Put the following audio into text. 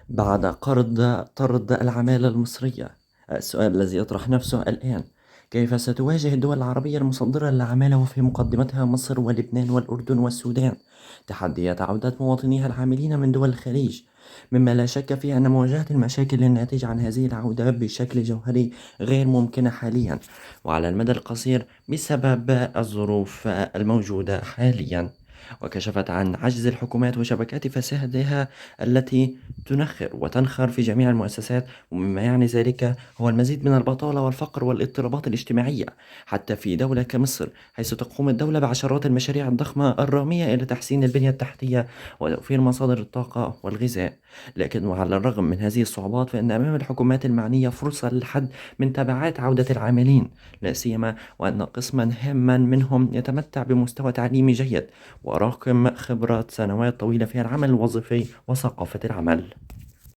بعد طرد العمالة المصرية. السؤال الذي يطرح نفسه الآن: كيف ستواجه الدول العربية المصدرة للعمالة وفي مقدمتها مصر ولبنان والأردن والسودان تحديات عودة مواطنيها العاملين من دول الخليج؟ مما لا شك فيه أن مواجهة المشاكل الناتجة عن هذه العودة بشكل جوهري غير ممكنة حاليا وعلى المدى القصير بسبب الظروف الموجودة حاليا. وكشفت عن عجز الحكومات وشبكات فسادها التي تنخر وتنخر في جميع المؤسسات، ومما يعني ذلك هو المزيد من البطالة والفقر والاضطرابات الاجتماعية حتى في دولة كمصر، حيث تقوم الدولة بعشرات المشاريع الضخمة الرامية إلى تحسين البنية التحتية وتوفير مصادر الطاقة والغذاء. لكن وعلى الرغم من هذه الصعوبات فإن أمام الحكومات المعنية فرصة للحد من تبعات عودة العاملين، لا سيما وأن قسما هاما منهم يتمتع بمستوى تعليمي جيد وراكم خبرات سنوات طويلة في العمل الوظيفي وثقافة العمل.